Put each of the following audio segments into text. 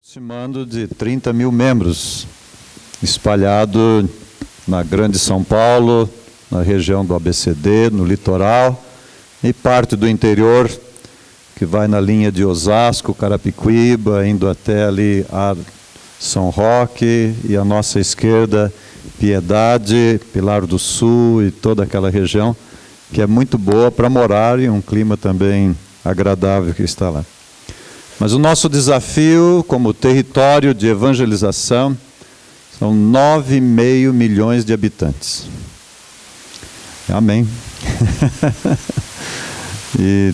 Aproximando de 30 mil membros, espalhado na Grande São Paulo, na região do ABCD, no litoral, e parte do interior, que vai na linha de Osasco, Carapicuíba, indo até ali a São Roque, e à nossa esquerda, Piedade, Pilar do Sul e toda aquela região, que é muito boa para morar e um clima também agradável que está lá. Mas o nosso desafio como território de evangelização são 9,5 milhões de habitantes. Amém. E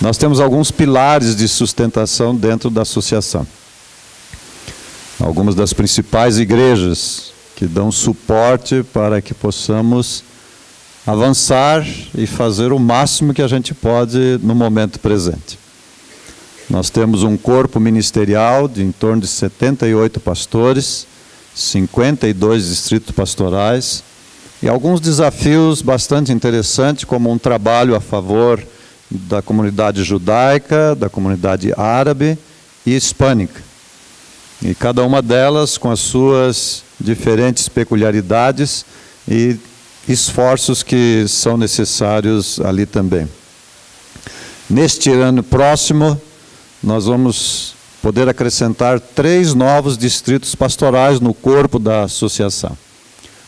nós temos alguns pilares de sustentação dentro da associação. Algumas das principais igrejas que dão suporte para que possamos avançar e fazer o máximo que a gente pode no momento presente. Nós temos um corpo ministerial de em torno de 78 pastores, 52 distritos pastorais e alguns desafios bastante interessantes, como um trabalho a favor da comunidade judaica, da comunidade árabe e hispânica. E cada uma delas com as suas diferentes peculiaridades e esforços que são necessários ali também. Neste ano próximo, nós vamos poder acrescentar 3 novos distritos pastorais no corpo da associação.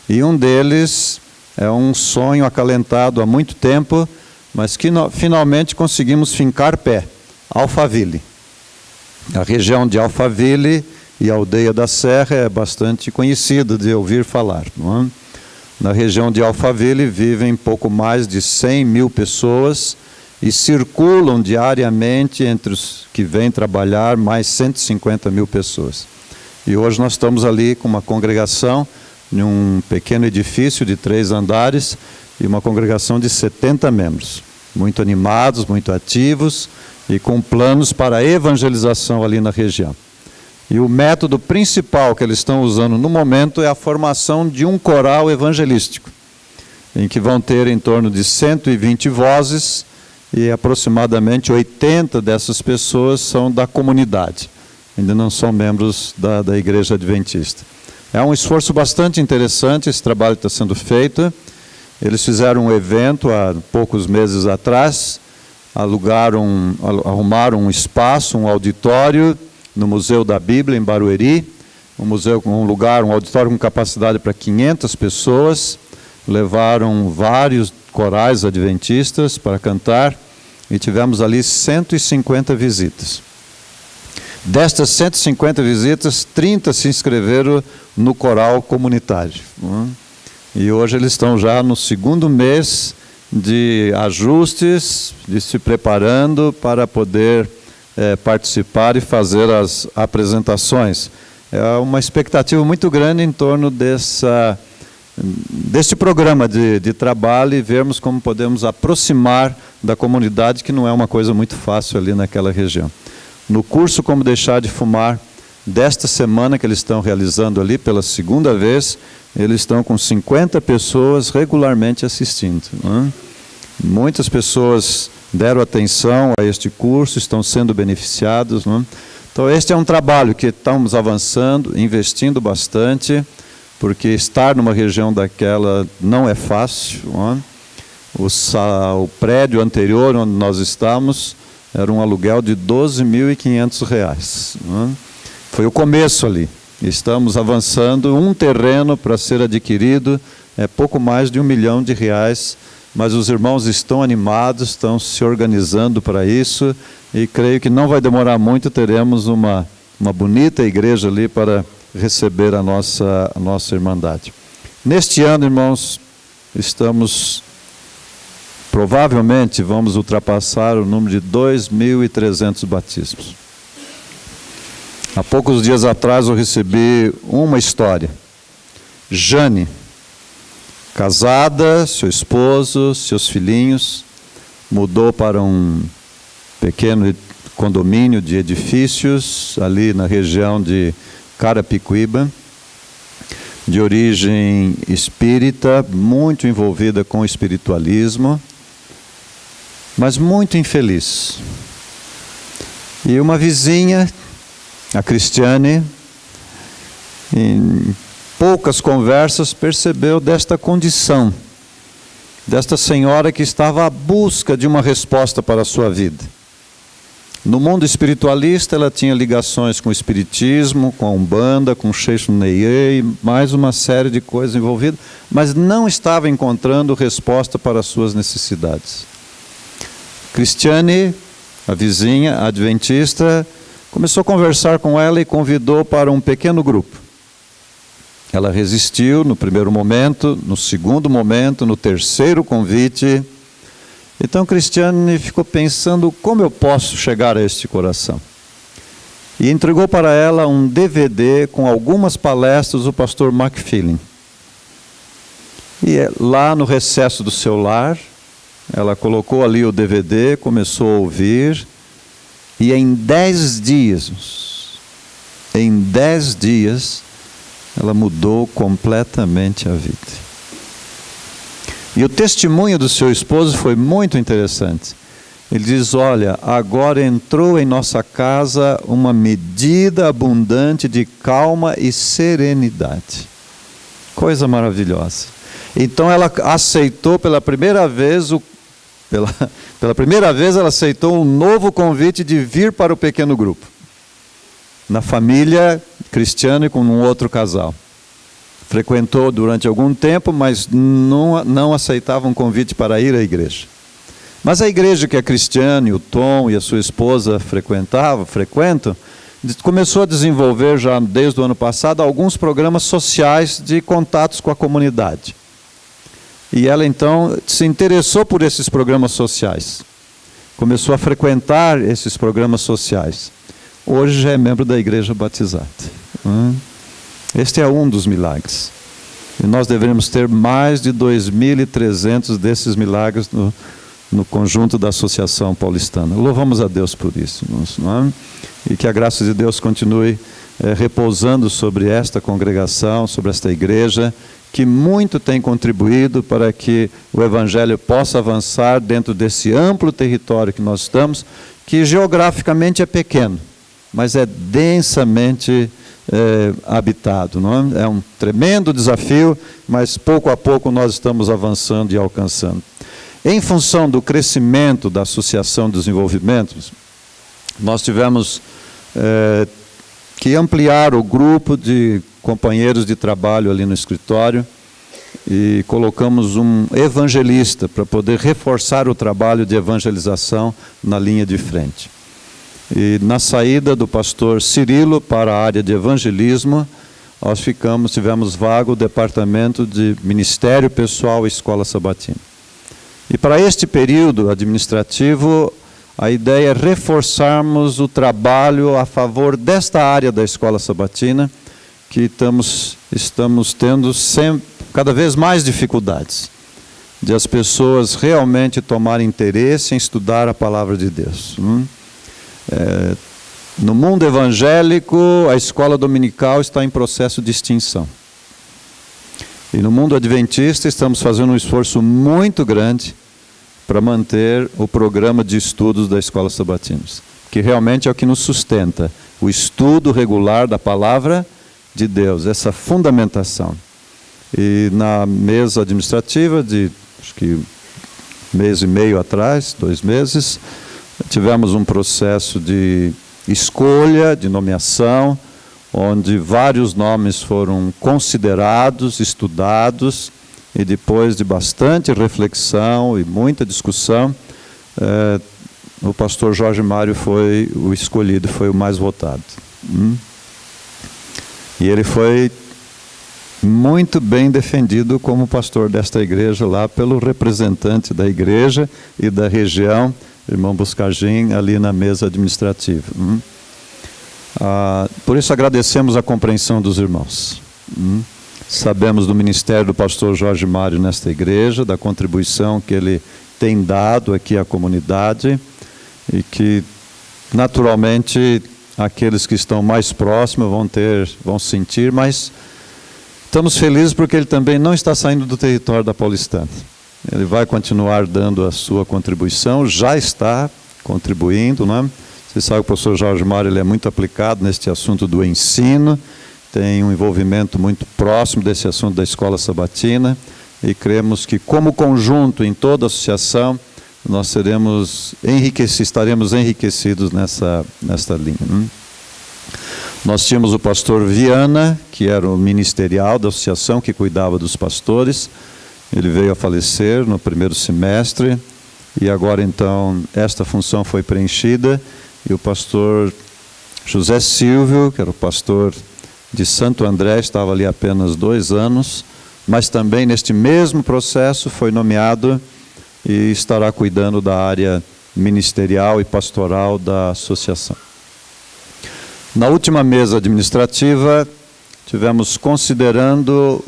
E um deles é um sonho acalentado há muito tempo, mas que finalmente conseguimos fincar pé, Alphaville. A região de Alphaville e a Aldeia da Serra é bastante conhecida de ouvir falar, não é? Na região de Alphaville vivem pouco mais de 100 mil pessoas, e circulam diariamente entre os que vêm trabalhar mais 150 mil pessoas. E hoje nós estamos ali com uma congregação em um pequeno edifício de 3 andares e uma congregação de 70 membros, muito animados, muito ativos e com planos para a evangelização ali na região. E o método principal que eles estão usando no momento é a formação de um coral evangelístico, em que vão ter em torno de 120 vozes, e aproximadamente 80 dessas pessoas são da comunidade, ainda não são membros da Igreja Adventista. É um esforço bastante interessante, esse trabalho está sendo feito. Eles fizeram um evento há poucos meses atrás, arrumaram um espaço, um auditório, no Museu da Bíblia, em Barueri, um auditório com capacidade para 500 pessoas, levaram vários corais adventistas para cantar, e tivemos ali 150 visitas. Destas 150 visitas, 30 se inscreveram no coral comunitário. E hoje eles estão já no 2º mês de ajustes, de se preparando para poder participar e fazer as apresentações. É uma expectativa muito grande em torno deste programa de trabalho e vermos como podemos aproximar da comunidade, que não é uma coisa muito fácil ali naquela região. No curso Como Deixar de Fumar, desta semana que eles estão realizando ali pela 2ª vez, eles estão com 50 pessoas regularmente assistindo, não é? Muitas pessoas deram atenção a este curso, estão sendo beneficiados, não é? Então este é um trabalho que estamos avançando, investindo bastante, porque estar numa região daquela não é fácil, não é? O prédio anterior onde nós estamos era um aluguel de R$ 12.500. Não é? Foi o começo ali. Estamos avançando, um terreno para ser adquirido é pouco mais de R$ 1 milhão, mas os irmãos estão animados, estão se organizando para isso, e creio que não vai demorar muito, teremos uma bonita igreja ali para receber a nossa irmandade. Neste ano, irmãos, provavelmente vamos ultrapassar o número de 2.300 batismos. Há poucos dias atrás eu recebi uma história. Jane, casada, seu esposo, seus filhinhos, mudou para um pequeno condomínio de edifícios ali na região de Carapicuíba, de origem espírita, muito envolvida com o espiritualismo, mas muito infeliz. E uma vizinha A Cristiane, em poucas conversas, percebeu desta condição, desta senhora que estava à busca de uma resposta para a sua vida. No mundo espiritualista, ela tinha ligações com o espiritismo, com a Umbanda, com o Sheshu Neye, mais uma série de coisas envolvidas, mas não estava encontrando resposta para as suas necessidades. Cristiane, a vizinha adventista, começou a conversar com ela e convidou para um pequeno grupo. Ela resistiu no primeiro momento, no segundo momento, no terceiro convite. Então Cristiane ficou pensando, como eu posso chegar a este coração? E entregou para ela um DVD com algumas palestras do pastor McFeeling. E lá no recesso do seu lar, ela colocou ali o DVD, começou a ouvir, e em 10 dias, ela mudou completamente a vida. E o testemunho do seu esposo foi muito interessante. Ele diz, olha, agora entrou em nossa casa uma medida abundante de calma e serenidade. Coisa maravilhosa. Então ela aceitou pela primeira vez, pela primeira vez ela aceitou um novo convite de vir para o pequeno grupo. Na família Cristiane com um outro casal. Frequentou durante algum tempo, mas não aceitava um convite para ir à igreja. Mas a igreja que a Cristiane, o Tom e a sua esposa frequentam, começou a desenvolver já desde o ano passado alguns programas sociais de contatos com a comunidade. E ela então se interessou por esses programas sociais. Começou a frequentar esses programas sociais. Hoje já é membro da Igreja Batizada. Este é um dos milagres. E nós devemos ter mais de 2.300 desses milagres no conjunto da Associação Paulistana. Louvamos a Deus por isso. Não é? E que a graça de Deus continue repousando sobre esta congregação, sobre esta igreja, que muito tem contribuído para que o Evangelho possa avançar dentro desse amplo território que nós estamos, que geograficamente é pequeno, mas é densamente habitado. Não é? É um tremendo desafio, mas pouco a pouco nós estamos avançando e alcançando. Em função do crescimento da Associação de Desenvolvimento, nós tivemos que ampliar o grupo de companheiros de trabalho ali no escritório e colocamos um evangelista para poder reforçar o trabalho de evangelização na linha de frente. E na saída do pastor Cirilo para a área de evangelismo, nós tivemos vago o departamento de Ministério Pessoal e Escola Sabatina. E para este período administrativo, a ideia é reforçarmos o trabalho a favor desta área da Escola Sabatina, que estamos tendo cada vez mais dificuldades, de as pessoas realmente tomarem interesse em estudar a Palavra de Deus. No mundo evangélico, a escola dominical está em processo de extinção. E no mundo adventista, estamos fazendo um esforço muito grande para manter o programa de estudos da Escola Sabatina, que realmente é o que nos sustenta, o estudo regular da Palavra de Deus, essa fundamentação. E na mesa administrativa, acho que 1 mês e meio atrás, 2 meses, tivemos um processo de escolha, de nomeação, onde vários nomes foram considerados, estudados, e depois de bastante reflexão e muita discussão, o pastor Jorge Mário foi o escolhido, foi o mais votado. E ele foi muito bem defendido como pastor desta igreja lá pelo representante da igreja e da região, irmão Buscagin, ali na mesa administrativa. Por isso agradecemos a compreensão dos irmãos. Sabemos do ministério do pastor Jorge Mário nesta igreja, da contribuição que ele tem dado aqui à comunidade e que, naturalmente, aqueles que estão mais próximos vão sentir, mas estamos felizes porque ele também não está saindo do território da Paulistana. Ele vai continuar dando a sua contribuição, já está contribuindo, não é? Você sabe que o professor Jorge Mário ele é muito aplicado neste assunto do ensino, tem um envolvimento muito próximo desse assunto da escola sabatina, e cremos que, como conjunto, em toda a associação, nós estaremos enriquecidos nessa linha. Nós tínhamos o pastor Viana, que era o ministerial da associação, que cuidava dos pastores. Ele veio a falecer no primeiro semestre, e agora então esta função foi preenchida, e o pastor José Silvio, que era o pastor de Santo André, estava ali apenas 2 anos, mas também neste mesmo processo foi nomeado e estará cuidando da área ministerial e pastoral da associação. Na última mesa administrativa, tivemos considerando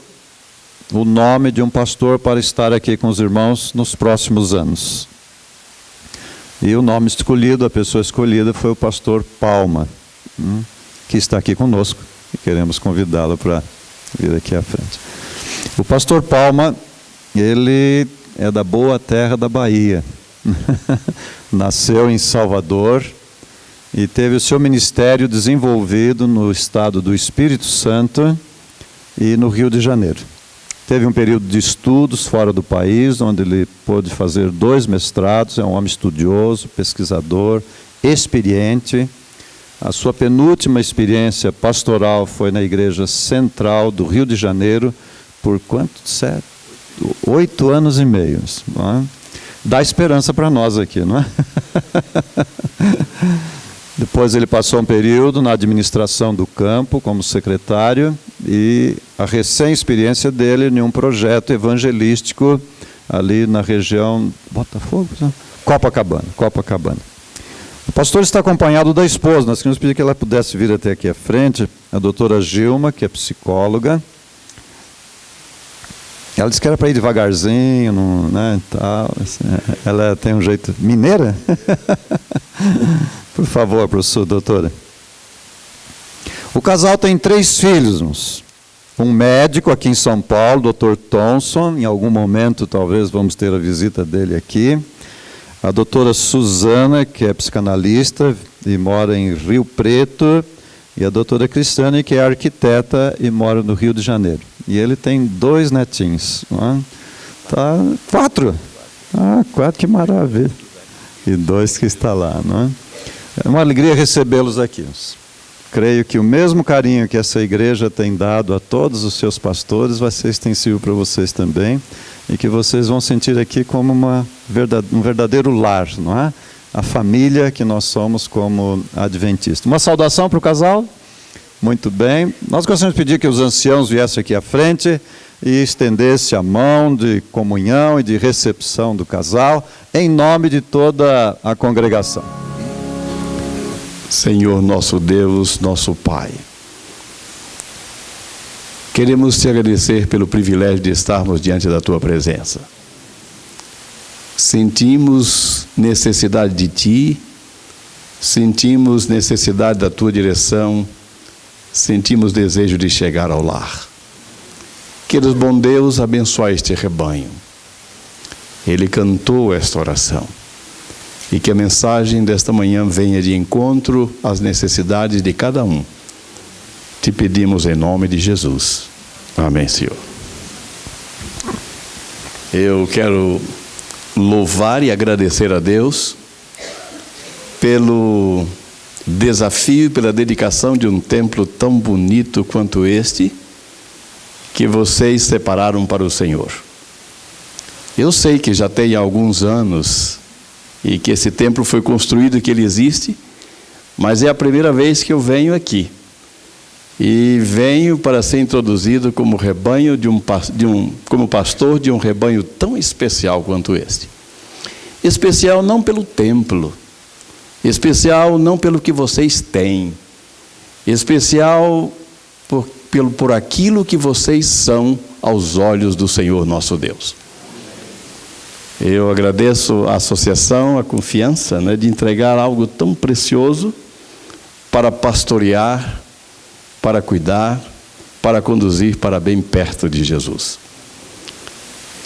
o nome de um pastor para estar aqui com os irmãos nos próximos anos. E o nome escolhido, a pessoa escolhida foi o pastor Palma, que está aqui conosco e queremos convidá-lo para vir aqui à frente. O pastor Palma, ele é da boa terra da Bahia. Nasceu em Salvador e teve o seu ministério desenvolvido no estado do Espírito Santo e no Rio de Janeiro. Teve um período de estudos fora do país, onde ele pôde fazer 2 mestrados, é um homem estudioso, pesquisador, experiente. A sua penúltima experiência pastoral foi na Igreja Central do Rio de Janeiro, por quanto? 8 anos e meio. Não é? Dá esperança para nós aqui, não é? Depois ele passou um período na administração do campo, como secretário, e a recém-experiência dele em um projeto evangelístico ali na região Botafogo, Copacabana. O pastor está acompanhado da esposa. Nós queríamos pedir que ela pudesse vir até aqui à frente, a doutora Gilma, que é psicóloga. Ela disse que era para ir devagarzinho, né, tal. Ela tem um jeito... Mineira? Por favor, professor, doutora. O casal tem 3 filhos, irmãos. Um médico aqui em São Paulo, Dr. Thomson. Em algum momento, talvez, vamos ter a visita dele aqui. A doutora Suzana, que é psicanalista e mora em Rio Preto. E a doutora Cristiane, que é arquiteta e mora no Rio de Janeiro. E ele tem 2 netinhos. Não é? Tá, 4. 4, que maravilha. E 2 que está lá. Não é? É uma alegria recebê-los aqui. Creio que o mesmo carinho que essa igreja tem dado a todos os seus pastores vai ser extensivo para vocês também, e que vocês vão sentir aqui como um verdadeiro lar, não é? A família que nós somos como adventistas. Uma saudação para o casal? Muito bem. Nós gostaríamos de pedir que os anciãos viessem aqui à frente e estendessem a mão de comunhão e de recepção do casal, em nome de toda a congregação. Senhor nosso Deus, nosso Pai, queremos te agradecer pelo privilégio de estarmos diante da tua presença. Sentimos necessidade de ti, sentimos necessidade da tua direção, sentimos desejo de chegar ao lar. Querido bom Deus, abençoe este rebanho. Ele cantou esta oração. E que a mensagem desta manhã venha de encontro às necessidades de cada um. Te pedimos em nome de Jesus. Amém, Senhor. Eu quero louvar e agradecer a Deus pelo desafio e pela dedicação de um templo tão bonito quanto este, que vocês separaram para o Senhor. Eu sei que já tem alguns anos e que esse templo foi construído, que ele existe, mas é a primeira vez que eu venho aqui. E venho para ser introduzido como rebanho como pastor de um rebanho tão especial quanto este. Especial não pelo templo, especial não pelo que vocês têm, especial por aquilo que vocês são aos olhos do Senhor nosso Deus. Eu agradeço à associação a confiança, de entregar algo tão precioso para pastorear, para cuidar, para conduzir para bem perto de Jesus.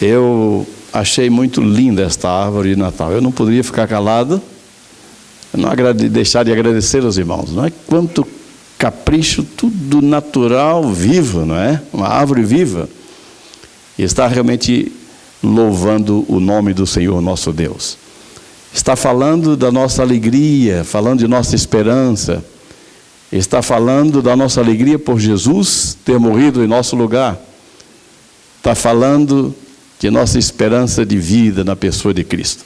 Eu achei muito linda esta árvore de Natal. Eu não poderia ficar calado não deixar de agradecer aos irmãos, não é? Quanto capricho, tudo natural, vivo, não é? Uma árvore viva. E está realmente louvando o nome do Senhor nosso Deus. Está falando da nossa alegria, falando de nossa esperança. Está falando da nossa alegria por Jesus ter morrido em nosso lugar. Está falando de nossa esperança de vida na pessoa de Cristo.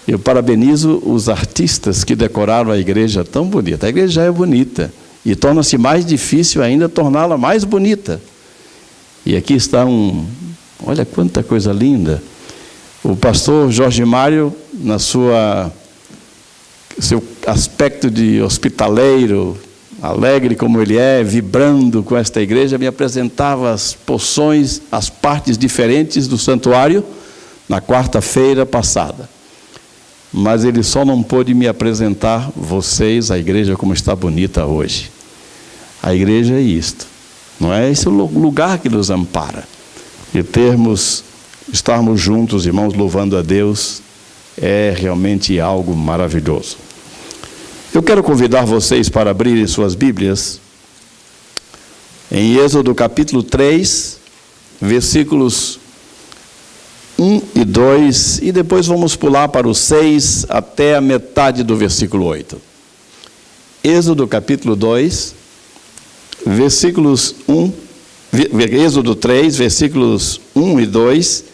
Eu parabenizo os artistas que decoraram a igreja tão bonita. A igreja já é bonita e torna-se mais difícil ainda torná-la mais bonita. E aqui está olha quanta coisa linda. O pastor Jorge Mário, seu aspecto de hospitaleiro, alegre como ele é, vibrando com esta igreja, me apresentava as porções, as partes diferentes do santuário na quarta-feira passada. Mas ele só não pôde me apresentar vocês, a igreja, como está bonita hoje. A igreja é isto, não é esse o lugar que nos ampara. E estarmos juntos, irmãos, louvando a Deus, é realmente algo maravilhoso. Eu quero convidar vocês para abrirem suas Bíblias em Êxodo capítulo 3, versículos 1 e 2, e depois vamos pular para o 6 até a metade do versículo 8. Êxodo capítulo 2, Êxodo 3, versículos 1 e 2,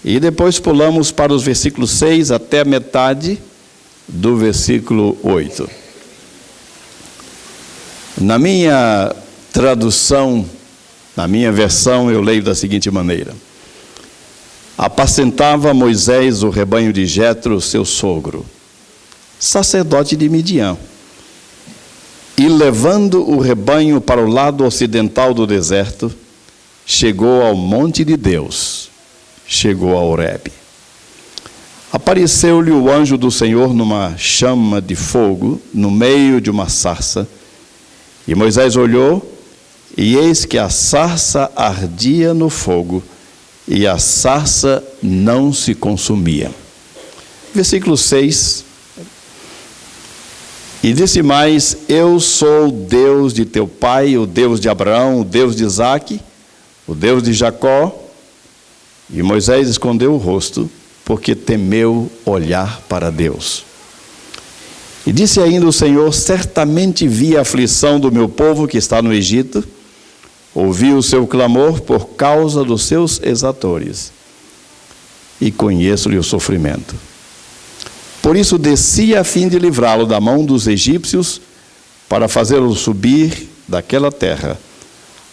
e depois pulamos para os versículos 6 até a metade do versículo 8. Na minha tradução, na minha versão, eu leio da seguinte maneira: apacentava Moisés o rebanho de Jetro, seu sogro, sacerdote de Midian, e levando o rebanho para o lado ocidental do deserto, chegou ao monte de Deus, chegou a Horebe. Apareceu-lhe o anjo do Senhor numa chama de fogo, no meio de uma sarça, e Moisés olhou, e eis que a sarça ardia no fogo, e a sarça não se consumia. Versículo 6. E disse mais: eu sou o Deus de teu pai, o Deus de Abraão, o Deus de Isaque, o Deus de Jacó. E Moisés escondeu o rosto, porque temeu olhar para Deus. E disse ainda o Senhor: certamente vi a aflição do meu povo que está no Egito, ouvi o seu clamor por causa dos seus exatores, e conheço-lhe o sofrimento. Por isso desci a fim de livrá-lo da mão dos egípcios, para fazê-lo subir daquela terra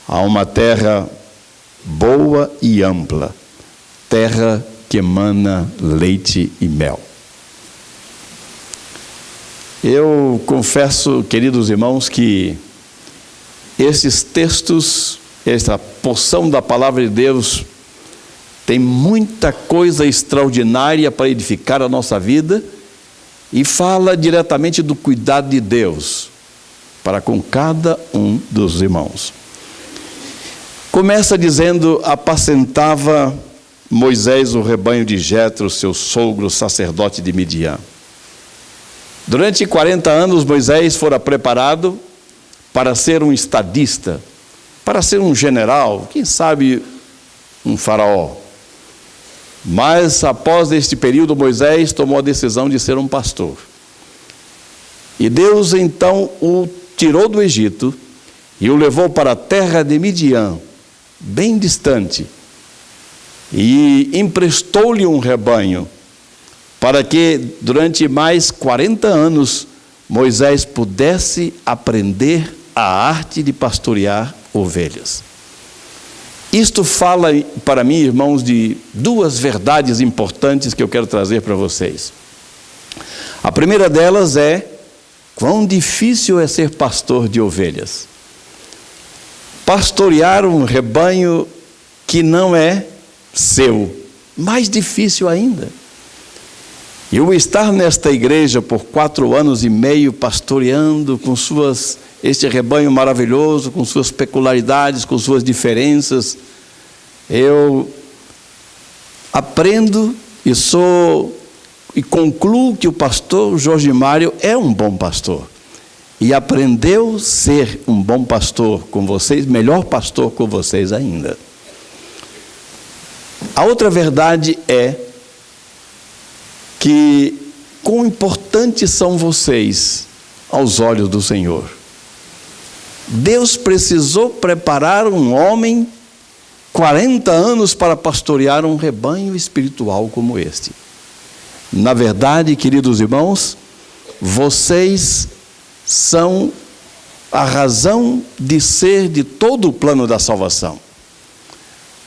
a uma terra boa e ampla, terra que emana leite e mel. Eu confesso, queridos irmãos, que esses textos, essa porção da palavra de Deus, tem muita coisa extraordinária para edificar a nossa vida e fala diretamente do cuidado de Deus para com cada um dos irmãos. Começa dizendo: apacentava Moisés o rebanho de Jetro, seu sogro, sacerdote de Midian. Durante 40 anos, Moisés fora preparado para ser um estadista, para ser um general, quem sabe um faraó. Mas após este período, Moisés tomou a decisão de ser um pastor. E Deus então o tirou do Egito e o levou para a terra de Midian, bem distante, e emprestou-lhe um rebanho, para que durante mais 40 anos Moisés pudesse aprender a arte de pastorear ovelhas. Isto fala para mim, irmãos, de duas verdades importantes que eu quero trazer para vocês. A primeira delas é: quão difícil é ser pastor de ovelhas. Pastorear um rebanho que não é seu, mais difícil ainda. Eu estar nesta igreja por 4 anos e meio, pastoreando com este rebanho maravilhoso, com suas peculiaridades, com suas diferenças, eu aprendo e sou e concluo que o pastor Jorge Mário é um bom pastor. E aprendeu a ser um bom pastor com vocês, melhor pastor com vocês ainda. A outra verdade é que quão importantes são vocês aos olhos do Senhor. Deus precisou preparar um homem 40 anos para pastorear um rebanho espiritual como este. Na verdade, queridos irmãos, vocês são a razão de ser de todo o plano da salvação.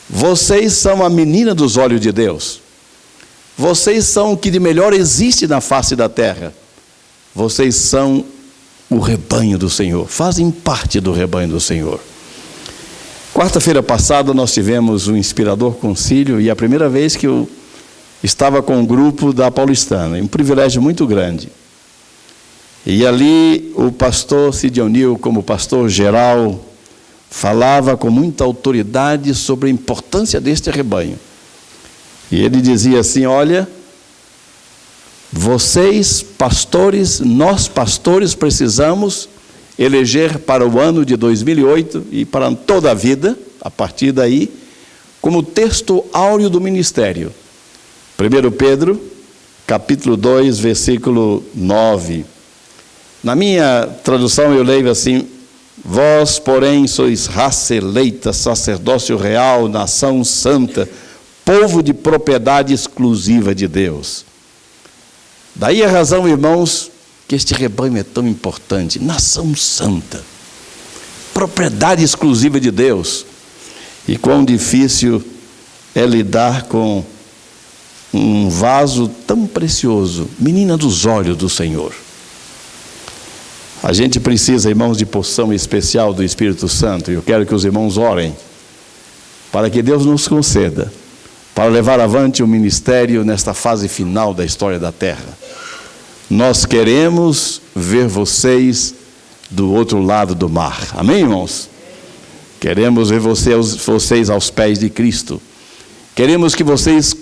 Vocês são a menina dos olhos de Deus. Vocês são o que de melhor existe na face da terra. Vocês são o rebanho do Senhor, fazem parte do rebanho do Senhor. Quarta-feira passada nós tivemos um inspirador concílio e a primeira vez que eu estava com um grupo da Paulistana, um privilégio muito grande. E ali o pastor Cid O'Neill, como pastor geral, falava com muita autoridade sobre a importância deste rebanho. E ele dizia assim: olha, vocês pastores, nós pastores precisamos eleger para o ano de 2008 e para toda a vida, a partir daí, como texto áureo do ministério. 1 Pedro, capítulo 2, versículo 9. Na minha tradução eu leio assim: vós, porém, sois raça eleita, sacerdócio real, nação santa, povo de propriedade exclusiva de Deus. Daí a razão, irmãos, que este rebanho é tão importante. Nação santa, propriedade exclusiva de Deus. E quão difícil é lidar com um vaso tão precioso, menina dos olhos do Senhor. A gente precisa, irmãos, de porção especial do Espírito Santo. E eu quero que os irmãos orem para que Deus nos conceda para levar avante o ministério nesta fase final da história da terra. Nós queremos ver vocês do outro lado do mar. Amém, irmãos? Queremos ver vocês aos pés de Cristo. Queremos que vocês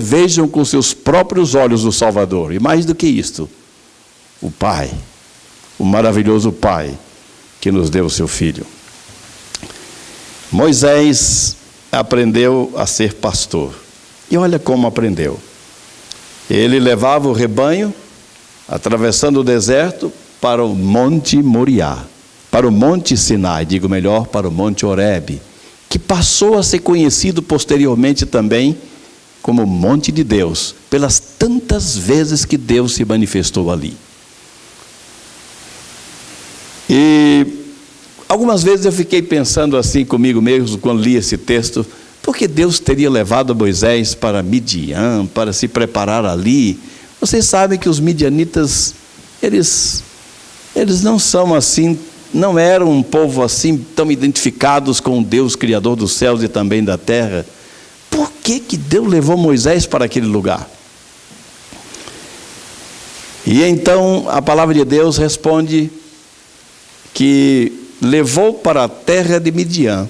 vejam com seus próprios olhos o Salvador. E mais do que isto, o Pai, o maravilhoso Pai que nos deu o seu Filho. Moisés aprendeu a ser pastor. E olha como aprendeu. Ele levava o rebanho, atravessando o deserto, para o Monte Moriá, para o Monte Sinai, digo melhor, para o Monte Horebe, que passou a ser conhecido posteriormente também como Monte de Deus, pelas tantas vezes que Deus se manifestou ali. E algumas vezes eu fiquei pensando assim comigo mesmo, quando li esse texto, por que Deus teria levado Moisés para Midian, para se preparar ali? Vocês sabem que os midianitas, eles não são assim, não eram um povo assim, tão identificados com o Deus Criador dos céus e também da terra. Por que Deus levou Moisés para aquele lugar? E então a palavra de Deus responde que levou para a terra de Midian,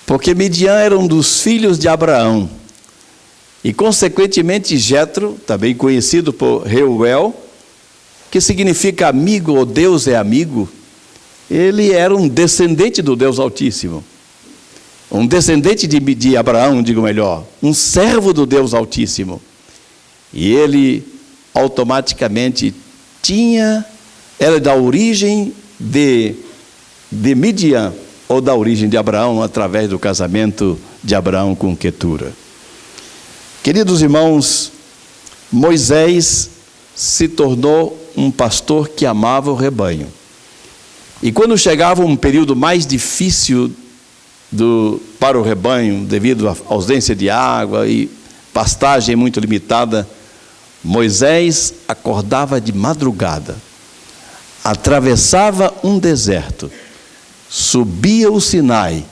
porque Midian era um dos filhos de Abraão. E, consequentemente, Jetro, também conhecido por Reuel, que significa amigo ou Deus é amigo, ele era um descendente do Deus Altíssimo. Um descendente de Abraão, digo melhor, um servo do Deus Altíssimo. E ele automaticamente era da origem de Midian, ou da origem de Abraão, através do casamento de Abraão com Quetura. Queridos irmãos, Moisés se tornou um pastor que amava o rebanho. E quando chegava um período mais difícil para o rebanho, devido à ausência de água e pastagem muito limitada, Moisés acordava de madrugada, atravessava um deserto, subia o Sinai,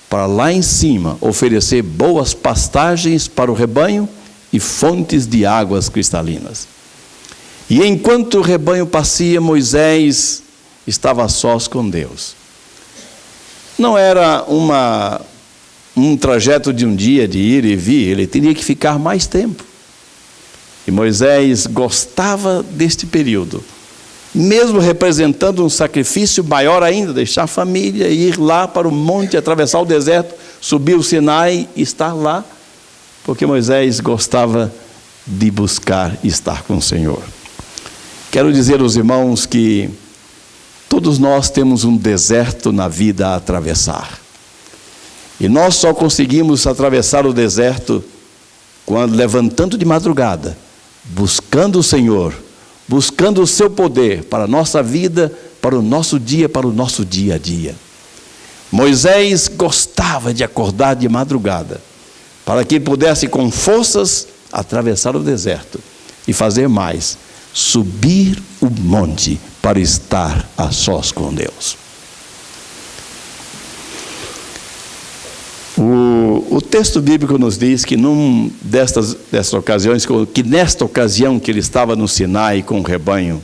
para lá em cima oferecer boas pastagens para o rebanho e fontes de águas cristalinas. E enquanto o rebanho passeia, Moisés estava a sós com Deus. Não era um trajeto de um dia de ir e vir, ele teria que ficar mais tempo. E Moisés gostava deste período, mesmo representando um sacrifício maior ainda, deixar a família, ir lá para o monte, atravessar o deserto, subir o Sinai e estar lá, porque Moisés gostava de buscar estar com o Senhor. Quero dizer aos irmãos que todos nós temos um deserto na vida a atravessar. E nós só conseguimos atravessar o deserto quando, levantando de madrugada, buscando o Senhor, buscando o seu poder para a nossa vida, para o nosso dia a dia. Moisés gostava de acordar de madrugada, para que pudesse com forças atravessar o deserto e fazer mais, subir o monte para estar a sós com Deus. O texto bíblico nos diz que destas ocasiões, que nesta ocasião que ele estava no Sinai com o rebanho,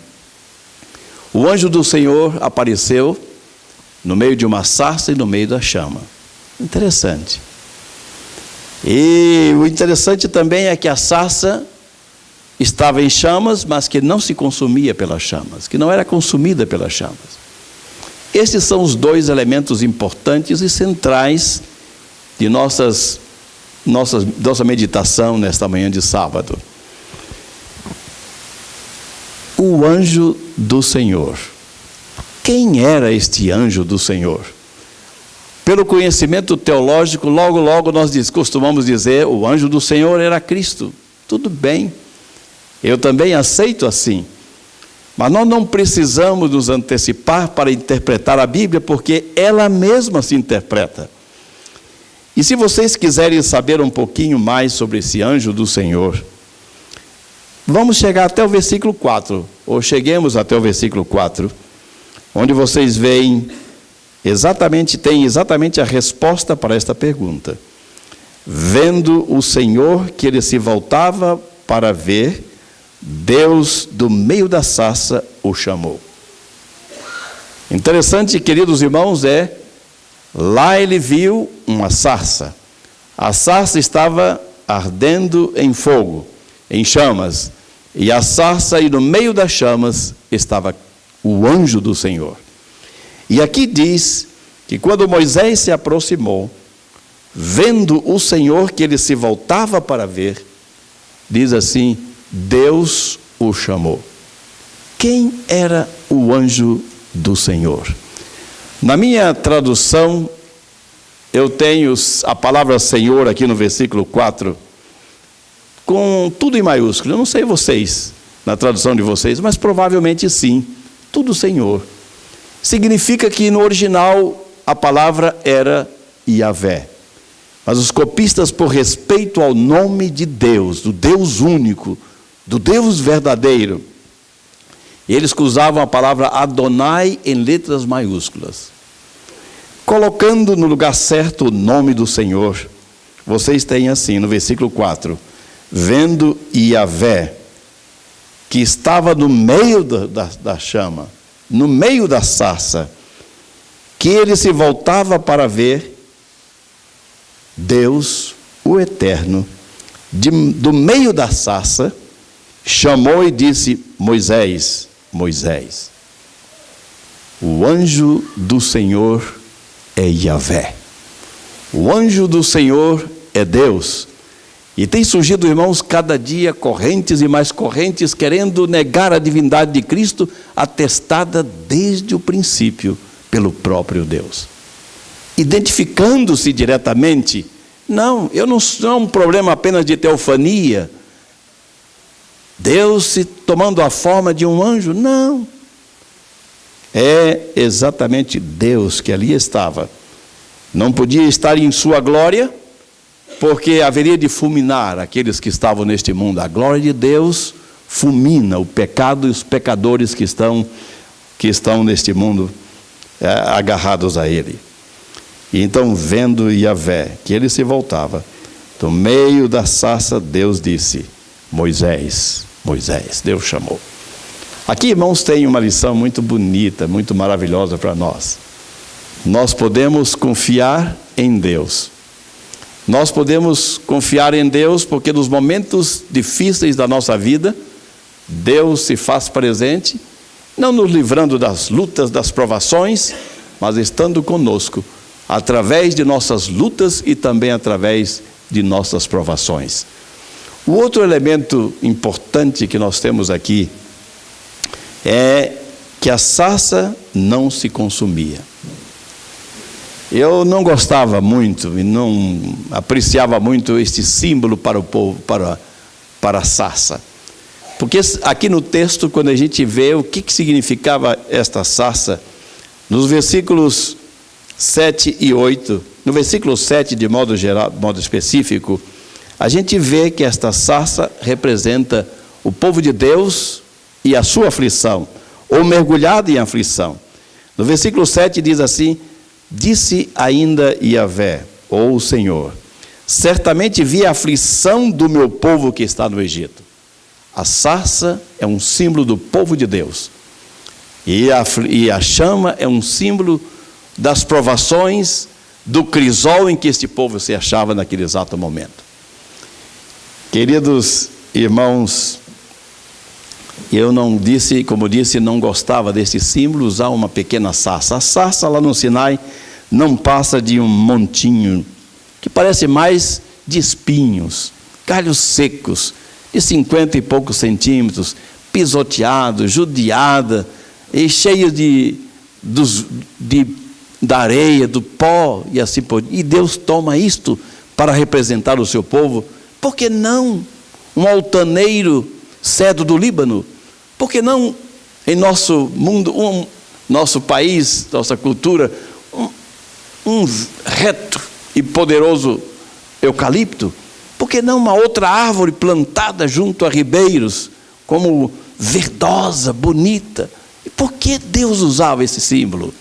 o anjo do Senhor apareceu no meio de uma sarça e no meio da chama. Interessante. E o interessante também é que a sarça estava em chamas, mas que não se consumia pelas chamas, que não era consumida pelas chamas. Esses são os dois elementos importantes e centrais de nossa meditação nesta manhã de sábado. O anjo do Senhor. Quem era este anjo do Senhor? Pelo conhecimento teológico, logo nós costumamos dizer, o anjo do Senhor era Cristo. Tudo bem, eu também aceito assim. Mas nós não precisamos nos antecipar para interpretar a Bíblia, porque ela mesma se interpreta. E se vocês quiserem saber um pouquinho mais sobre esse anjo do Senhor, vamos chegar até o versículo 4, ou cheguemos até o versículo 4, onde vocês veem tem exatamente a resposta para esta pergunta. Vendo o Senhor que ele se voltava para ver, Deus do meio da sarça o chamou. Interessante, queridos irmãos, lá ele viu uma sarça. A sarça estava ardendo em fogo, em chamas. E a sarça, e no meio das chamas, estava o anjo do Senhor. E aqui diz que quando Moisés se aproximou, vendo o Senhor que ele se voltava para ver, diz assim, Deus o chamou. Quem era o anjo do Senhor? Na minha tradução, eu tenho a palavra Senhor aqui no versículo 4, com tudo em maiúsculo. Eu não sei vocês, na tradução de vocês, mas provavelmente sim, tudo Senhor. Significa que no original a palavra era Yahvé. Mas os copistas, por respeito ao nome de Deus, do Deus único, do Deus verdadeiro, eles usavam a palavra Adonai em letras maiúsculas. Colocando no lugar certo o nome do Senhor, vocês têm assim, no versículo 4, vendo Yahvé, que estava no meio da chama, no meio da sarça, que ele se voltava para ver, Deus, o Eterno, do meio da sarça, chamou e disse, Moisés, Moisés. O anjo do Senhor é Yahvé. O anjo do Senhor é Deus. E tem surgido, irmãos, cada dia correntes e mais correntes querendo negar a divindade de Cristo, atestada desde o princípio pelo próprio Deus. Identificando-se diretamente, não é um problema apenas de teofania, Deus se tomando a forma de um anjo, não. É exatamente Deus que ali estava. Não podia estar em sua glória, porque haveria de fulminar aqueles que estavam neste mundo. A glória de Deus fulmina o pecado e os pecadores que estão neste mundo agarrados a ele. E então, vendo Yahvé, que ele se voltava, do meio da sarça, Deus disse, Moisés, Moisés, Deus chamou. Aqui, irmãos, tem uma lição muito bonita, muito maravilhosa para nós. Nós podemos confiar em Deus. Nós podemos confiar em Deus porque nos momentos difíceis da nossa vida, Deus se faz presente, não nos livrando das lutas, das provações, mas estando conosco, através de nossas lutas e também através de nossas provações. O outro elemento importante que nós temos aqui é que a sarça não se consumia. Eu não gostava muito e não apreciava muito este símbolo para o povo, para a sarça. Porque aqui no texto, quando a gente vê o que significava esta sarça, nos versículos 7 e 8, no versículo 7, de modo geral, de modo específico, a gente vê que esta sarça representa o povo de Deus e a sua aflição, ou mergulhado em aflição. No versículo 7 diz assim: disse ainda Yahvé, ou o Senhor, certamente vi a aflição do meu povo que está no Egito. A sarça é um símbolo do povo de Deus. E a chama é um símbolo das provações, do crisol em que este povo se achava naquele exato momento. Queridos irmãos, eu não disse, como disse, não gostava desse símbolo, usar uma pequena sarça. A sarça lá no Sinai não passa de um montinho, que parece mais de espinhos, galhos secos, de 50 e poucos centímetros, pisoteado, judiada, e cheio da areia, do pó, e assim por diante. E Deus toma isto para representar o seu povo. Por que não um altaneiro cedro do Líbano? Por que não em nosso mundo, nosso país, nossa cultura, um reto e poderoso eucalipto? Por que não uma outra árvore plantada junto a ribeiros, como verdosa, bonita? E por que Deus usava esse símbolo?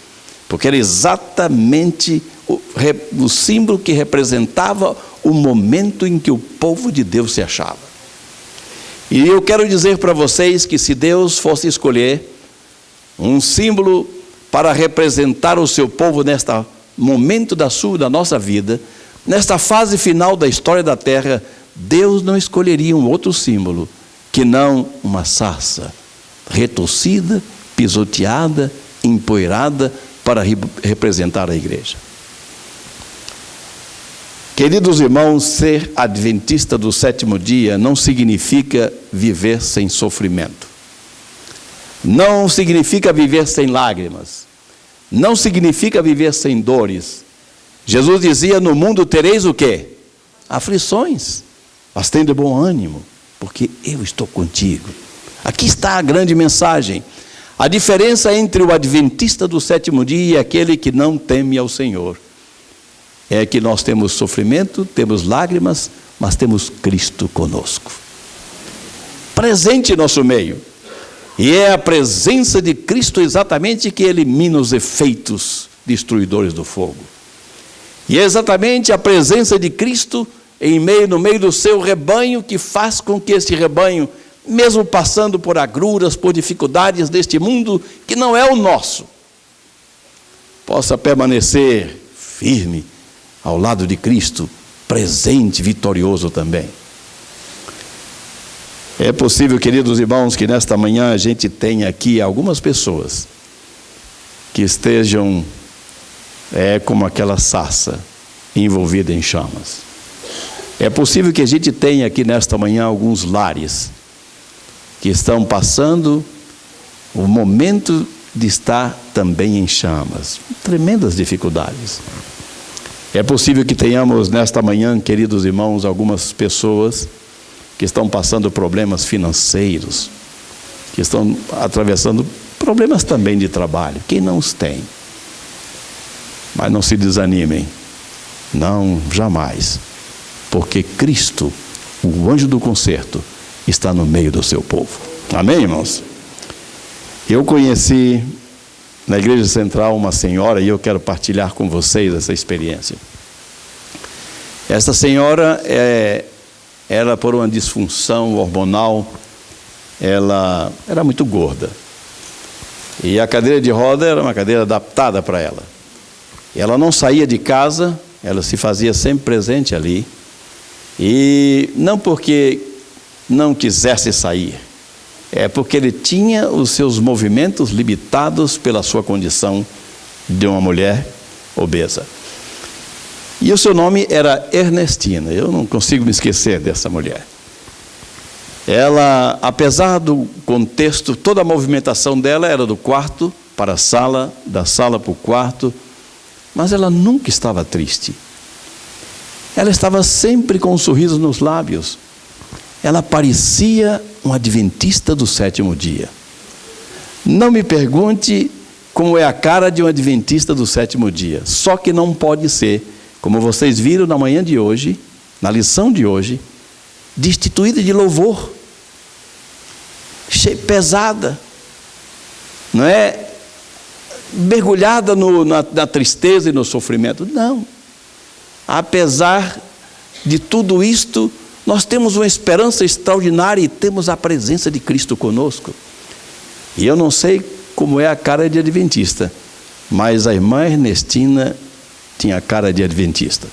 Porque era exatamente o símbolo que representava o momento em que o povo de Deus se achava. E eu quero dizer para vocês que se Deus fosse escolher um símbolo para representar o seu povo neste momento da nossa vida, nesta fase final da história da terra, Deus não escolheria um outro símbolo que não uma sarça retorcida, pisoteada, empoeirada, para representar a igreja. Queridos irmãos, ser adventista do sétimo dia não significa viver sem sofrimento. Não significa viver sem lágrimas. Não significa viver sem dores. Jesus dizia: no mundo tereis o quê? Aflições. Mas tem de bom ânimo, porque eu estou contigo. Aqui está a grande mensagem. A diferença entre o adventista do sétimo dia e aquele que não teme ao Senhor é que nós temos sofrimento, temos lágrimas, mas temos Cristo conosco, presente em nosso meio. E é a presença de Cristo exatamente que elimina os efeitos destruidores do fogo. E é exatamente a presença de Cristo no meio do seu rebanho que faz com que esse rebanho, mesmo passando por agruras, por dificuldades deste mundo que não é o nosso, possa permanecer firme ao lado de Cristo, presente, vitorioso também. É possível, queridos irmãos, que nesta manhã a gente tenha aqui algumas pessoas que estejam como aquela sarça envolvida em chamas. É possível que a gente tenha aqui nesta manhã alguns lares que estão passando o momento de estar também em chamas, tremendas dificuldades. É possível que tenhamos nesta manhã, queridos irmãos, algumas pessoas que estão passando problemas financeiros, que estão atravessando problemas também de trabalho. Quem não os tem? Mas não se desanimem, não, jamais, porque Cristo, o anjo do concerto, está no meio do seu povo. Amém, irmãos? Eu conheci na Igreja Central uma senhora, e eu quero partilhar com vocês essa experiência. Essa senhora, ela por uma disfunção hormonal, ela era muito gorda. E a cadeira de roda era uma cadeira adaptada para ela. E ela não saía de casa ela se fazia sempre presente ali. E não porque não quisesse sair, é porque ele tinha os seus movimentos limitados pela sua condição de uma mulher obesa. E o seu nome era Ernestina. Eu não consigo me esquecer dessa mulher. Ela, apesar do contexto, toda a movimentação dela era do quarto para a sala, da sala para o quarto, mas ela nunca estava triste. Ela estava sempre com um sorriso nos lábios. Ela parecia um adventista do sétimo dia. Não me pergunte como é a cara de um adventista do sétimo dia. Só que não pode ser, como vocês viram na manhã de hoje, na lição de hoje, destituída de louvor, pesada, não é? Mergulhada na tristeza e no sofrimento. Não. Apesar de tudo isto, nós temos uma esperança extraordinária e temos a presença de Cristo conosco. E eu não sei como é a cara de adventista, mas a irmã Ernestina tinha a cara de adventista.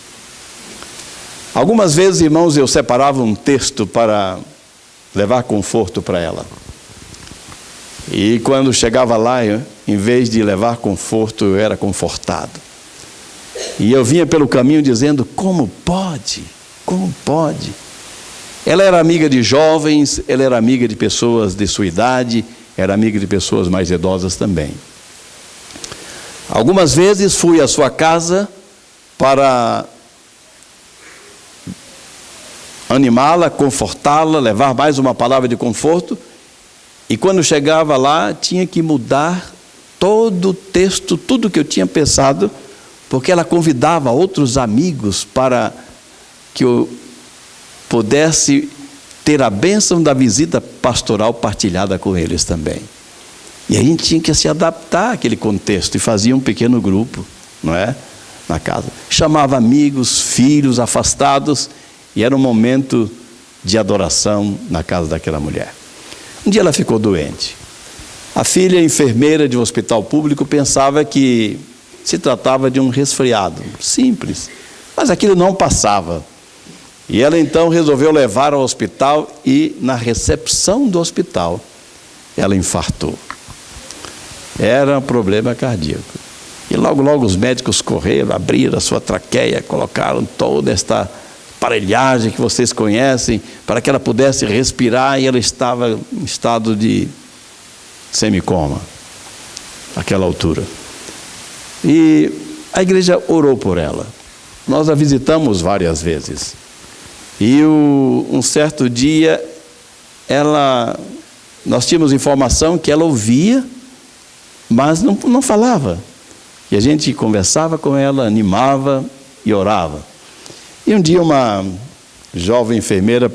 Algumas vezes, irmãos, eu separava um texto para levar conforto para ela. E quando chegava lá, em vez de levar conforto, eu era confortado. E eu vinha pelo caminho dizendo, como pode? Como pode? Ela era amiga de jovens, ela era amiga de pessoas de sua idade, era amiga de pessoas mais idosas também. Algumas vezes fui à sua casa para animá-la, confortá-la, levar mais uma palavra de conforto. E quando chegava lá, tinha que mudar todo o texto, tudo que eu tinha pensado, porque ela convidava outros amigos para que eu pudesse ter a bênção da visita pastoral partilhada com eles também. E a gente tinha que se adaptar àquele contexto e fazia um pequeno grupo, não é? Na casa. Chamava amigos, filhos afastados, e era um momento de adoração na casa daquela mulher. Um dia ela ficou doente. A filha, enfermeira de um hospital público, pensava que se tratava de um resfriado, simples. Mas aquilo não passava. E ela então resolveu levar ao hospital e na recepção do hospital, ela infartou. Era um problema cardíaco. E logo os médicos correram, abriram a sua traqueia, colocaram toda esta aparelhagem que vocês conhecem, para que ela pudesse respirar, e ela estava em estado de semicoma, àquela altura. E a igreja orou por ela. Nós a visitamos várias vezes. E um certo dia, nós tínhamos informação que ela ouvia, mas não falava. E a gente conversava com ela, animava e orava. E um dia uma jovem enfermeira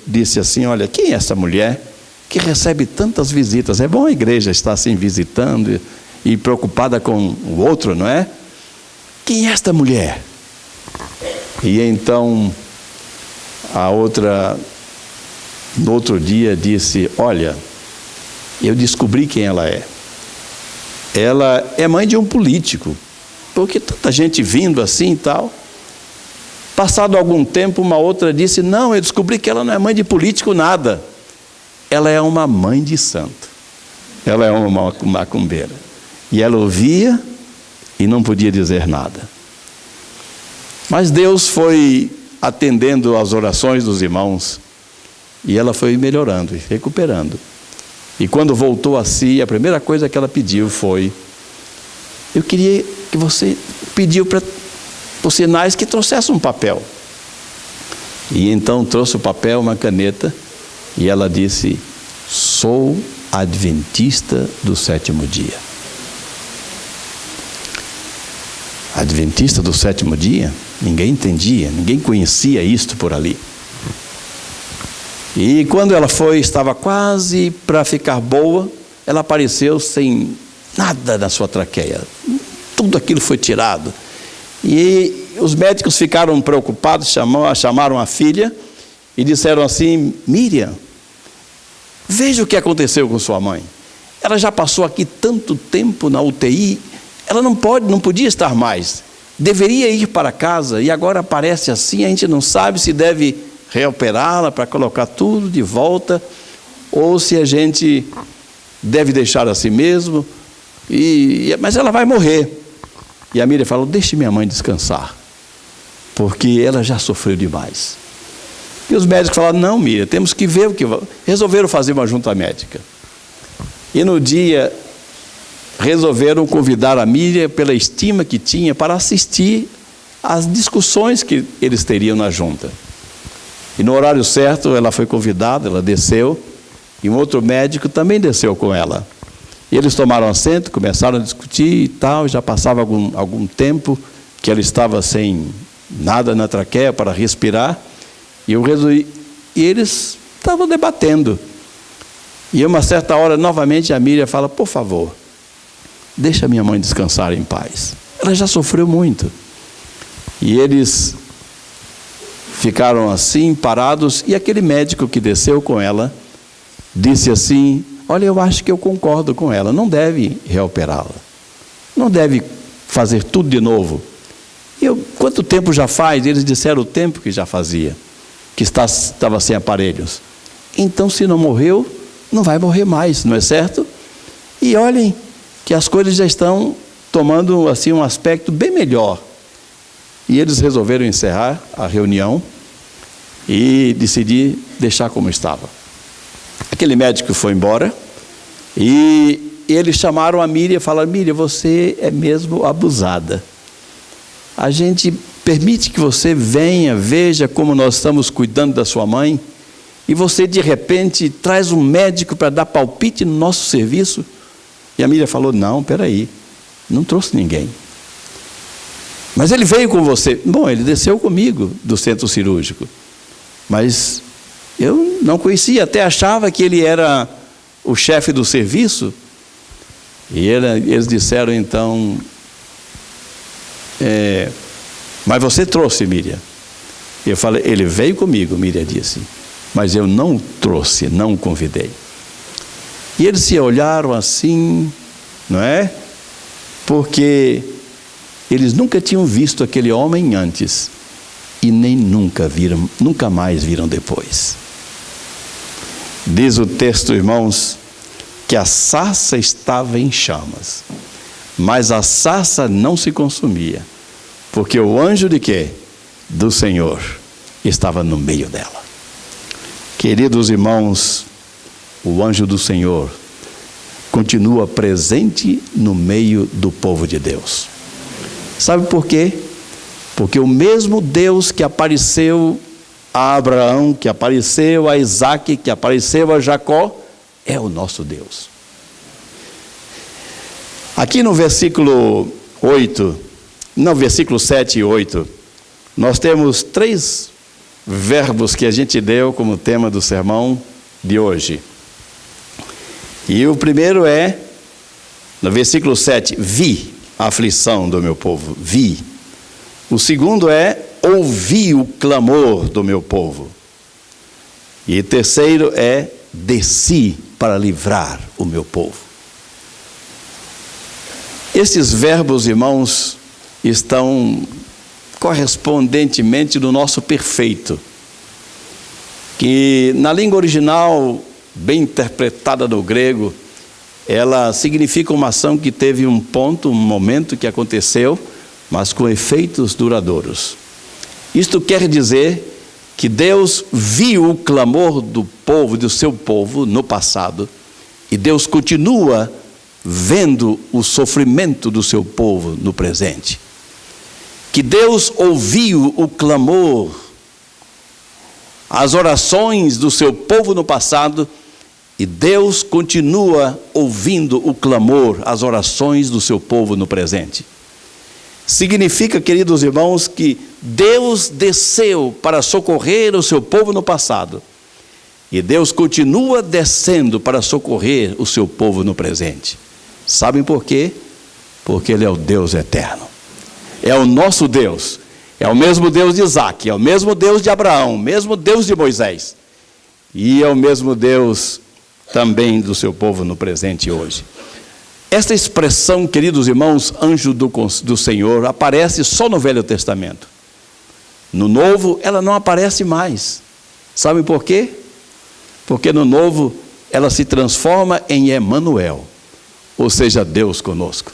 disse assim, olha, quem é essa mulher que recebe tantas visitas? É bom a igreja estar assim visitando e preocupada com o outro, não é? Quem é esta mulher? E então a outra, no outro dia, disse, olha, eu descobri quem ela é. Ela é mãe de um político, porque tanta gente vindo assim e tal. Passado algum tempo, uma outra disse, não, eu descobri que ela não é mãe de político nada. Ela é uma mãe de santo. Ela é uma macumbeira. E ela ouvia e não podia dizer nada. Mas Deus foi atendendo às orações dos irmãos, e ela foi melhorando e recuperando. E quando voltou a si, a primeira coisa que ela pediu foi, eu queria que você pediu para os sinais que trouxesse um papel. E então trouxe o papel, uma caneta, e ela disse, sou adventista do sétimo dia. Adventista do sétimo dia? Ninguém entendia, ninguém conhecia isto por ali. E quando ela estava quase para ficar boa, ela apareceu sem nada na sua traqueia. Tudo aquilo foi tirado. E os médicos ficaram preocupados, chamaram a filha e disseram assim, Miriam, veja o que aconteceu com sua mãe. Ela já passou aqui tanto tempo na UTI, ela não podia estar mais. deveria ir para casa e agora aparece assim, a gente não sabe se deve reoperá-la para colocar tudo de volta ou se a gente deve deixar assim mesmo, mas ela vai morrer. E a Miriam falou, deixe minha mãe descansar, porque ela já sofreu demais. E os médicos falaram, não, Miriam, temos que ver o que... Resolveram fazer uma junta médica. E no dia, resolveram convidar a Miriam, pela estima que tinha, para assistir às discussões que eles teriam na junta. E no horário certo, ela foi convidada, ela desceu, e um outro médico também desceu com ela. E eles tomaram assento, começaram a discutir e tal, já passava algum tempo que ela estava sem nada na traqueia para respirar, e eles estavam debatendo. E a uma certa hora, novamente, a Miriam fala, por favor, deixa minha mãe descansar em paz. Ela já sofreu muito. E eles ficaram assim, parados, e aquele médico que desceu com ela, disse assim, olha, eu acho que eu concordo com ela, não deve reoperá-la, não deve fazer tudo de novo. Quanto tempo já faz? Eles disseram o tempo que já fazia, que estava sem aparelhos. Então, se não morreu, não vai morrer mais, não é certo? E olhem que as coisas já estão tomando assim um aspecto bem melhor. E eles resolveram encerrar a reunião e decidir deixar como estava. Aquele médico foi embora e eles chamaram a Miriam e falaram, Miriam, você é mesmo abusada. A gente permite que você venha, veja como nós estamos cuidando da sua mãe, e você de repente traz um médico para dar palpite no nosso serviço. E a Miriam falou, não, peraí, não trouxe ninguém. Mas ele veio com você. Bom, ele desceu comigo do centro cirúrgico, mas eu não conhecia, até achava que ele era o chefe do serviço. E eles disseram então, mas você trouxe, Miriam? Eu falei, ele veio comigo, Miriam disse, mas eu não trouxe, não convidei. E eles se olharam assim, não é? Porque eles nunca tinham visto aquele homem antes e nem nunca mais viram depois. Diz o texto, irmãos, que a sarça estava em chamas, mas a sarça não se consumia, porque o anjo de quê? Do Senhor estava no meio dela. Queridos irmãos, o anjo do Senhor continua presente no meio do povo de Deus. Sabe por quê? Porque o mesmo Deus que apareceu a Abraão, que apareceu a Isaac, que apareceu a Jacó, é o nosso Deus. Aqui no versículo 7 e 8, nós temos 3 verbos que a gente deu como tema do sermão de hoje. E o primeiro é, no versículo 7, vi a aflição do meu povo, vi. O segundo é, ouvi o clamor do meu povo. E o terceiro é, desci para livrar o meu povo. Esses verbos, irmãos, estão correspondentemente no nosso perfeito, que na língua original, bem interpretada no grego, ela significa uma ação que teve um ponto, um momento que aconteceu, mas com efeitos duradouros. Isto quer dizer que Deus viu o clamor do povo, do seu povo, no passado, e Deus continua vendo o sofrimento do seu povo no presente. Que Deus ouviu o clamor, as orações do seu povo no passado, e Deus continua ouvindo o clamor, as orações do seu povo no presente. Significa, queridos irmãos, que Deus desceu para socorrer o seu povo no passado, e Deus continua descendo para socorrer o seu povo no presente. Sabem por quê? Porque Ele é o Deus eterno. É o nosso Deus. É o mesmo Deus de Isaac, é o mesmo Deus de Abraão, o mesmo Deus de Moisés. E é o mesmo Deus também do seu povo no presente hoje. Esta expressão, queridos irmãos, anjo do Senhor, aparece só no Velho Testamento. No Novo, ela não aparece mais. Sabem por quê? Porque no Novo, ela se transforma em Emanuel, ou seja, Deus conosco.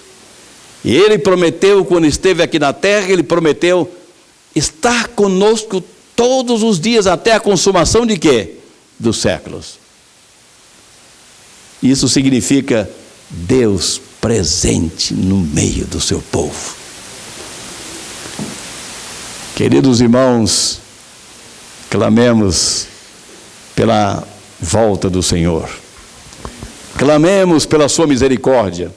E Ele prometeu, quando esteve aqui na terra, Ele prometeu estar conosco todos os dias, até a consumação de quê? Dos séculos. Isso significa Deus presente no meio do seu povo. Queridos irmãos, clamemos pela volta do Senhor. Clamemos pela sua misericórdia.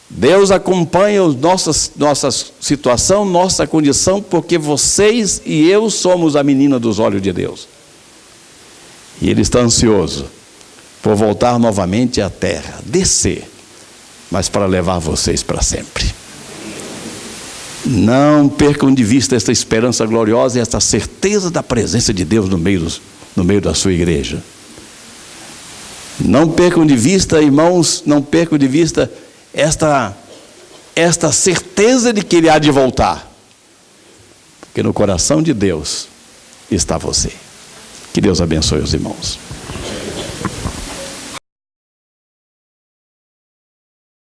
Deus acompanha nossa situação, nossa condição, porque vocês e eu somos a menina dos olhos de Deus. E Ele está ansioso por voltar novamente à terra, descer, mas para levar vocês para sempre. Não percam de vista esta esperança gloriosa e esta certeza da presença de Deus no meio da sua igreja. Não percam de vista, irmãos, não percam de vista esta certeza de que Ele há de voltar. Porque no coração de Deus está você. Que Deus abençoe os irmãos.